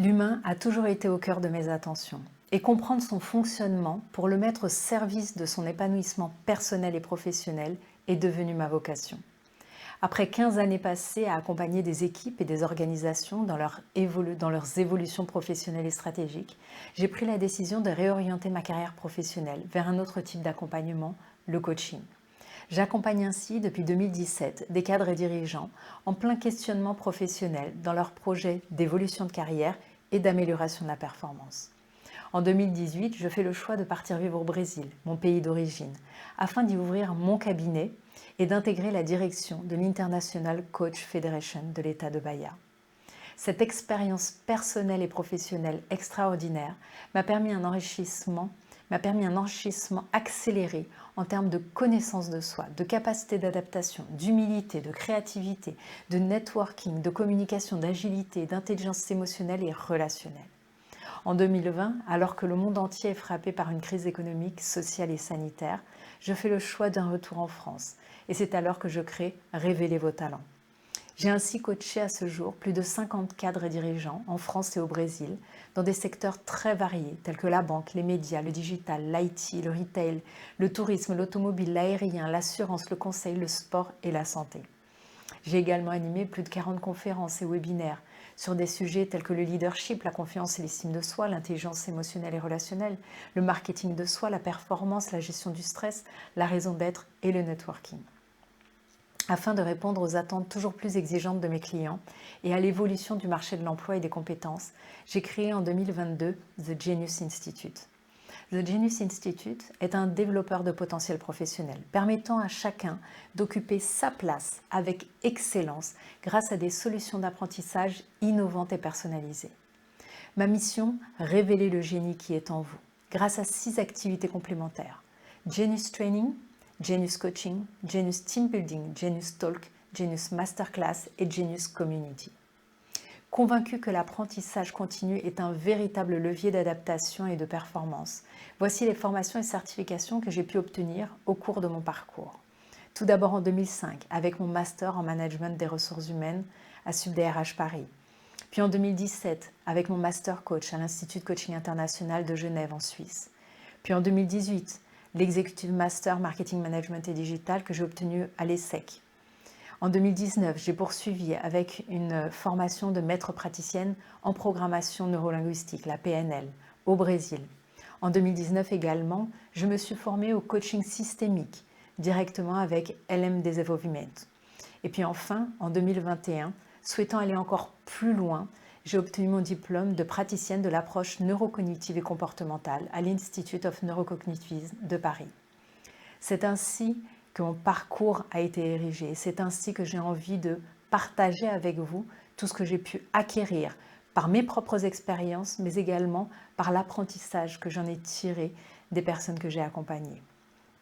L'humain a toujours été au cœur de mes attentions et comprendre son fonctionnement pour le mettre au service de son épanouissement personnel et professionnel est devenu ma vocation. Après 15 années passées à accompagner des équipes et des organisations dans leurs évolutions professionnelles et stratégiques, j'ai pris la décision de réorienter ma carrière professionnelle vers un autre type d'accompagnement, le coaching. J'accompagne ainsi depuis 2017 des cadres et dirigeants en plein questionnement professionnel dans leurs projets d'évolution de carrière et d'amélioration de la performance. En 2018, je fais le choix de partir vivre au Brésil, mon pays d'origine, afin d'y ouvrir mon cabinet et d'intégrer la direction de l'International Coach Federation de l'État de Bahia. Cette expérience personnelle et professionnelle extraordinaire m'a permis un enrichissement accéléré en termes de connaissance de soi, de capacité d'adaptation, d'humilité, de créativité, de networking, de communication, d'agilité, d'intelligence émotionnelle et relationnelle. En 2020, alors que le monde entier est frappé par une crise économique, sociale et sanitaire, je fais le choix d'un retour en France et c'est alors que je crée Révéler vos talents. J'ai ainsi coaché à ce jour plus de 50 cadres et dirigeants en France et au Brésil dans des secteurs très variés tels que la banque, les médias, le digital, l'IT, le retail, le tourisme, l'automobile, l'aérien, l'assurance, le conseil, le sport et la santé. J'ai également animé plus de 40 conférences et webinaires sur des sujets tels que le leadership, la confiance et l'estime de soi, l'intelligence émotionnelle et relationnelle, le marketing de soi, la performance, la gestion du stress, la raison d'être et le networking. Afin de répondre aux attentes toujours plus exigeantes de mes clients et à l'évolution du marché de l'emploi et des compétences, j'ai créé en 2022 The Genius Institute. The Genius Institute est un développeur de potentiel professionnel permettant à chacun d'occuper sa place avec excellence grâce à des solutions d'apprentissage innovantes et personnalisées. Ma mission, révéler le génie qui est en vous grâce à 6 activités complémentaires. Genius Training, Genius Coaching, Genius Team Building, Genius Talk, Genius Masterclass et Genius Community. Convaincu que l'apprentissage continu est un véritable levier d'adaptation et de performance, voici les formations et certifications que j'ai pu obtenir au cours de mon parcours. Tout d'abord en 2005 avec mon master en management des ressources humaines à SUBDRH Paris. Puis en 2017 avec mon master coach à l'Institut de Coaching International de Genève en Suisse. Puis en 2018, l'Executive Master Marketing Management et Digital que j'ai obtenu à l'ESSEC. En 2019, j'ai poursuivi avec une formation de maître praticienne en programmation neurolinguistique, la PNL, au Brésil. En 2019 également, je me suis formée au coaching systémique, directement avec LM Desenvolvimento. Et puis enfin, en 2021, souhaitant aller encore plus loin, j'ai obtenu mon diplôme de praticienne de l'approche neurocognitive et comportementale à l'Institute of Neurocognitism de Paris. C'est ainsi que mon parcours a été érigé. C'est ainsi que j'ai envie de partager avec vous tout ce que j'ai pu acquérir par mes propres expériences, mais également par l'apprentissage que j'en ai tiré des personnes que j'ai accompagnées.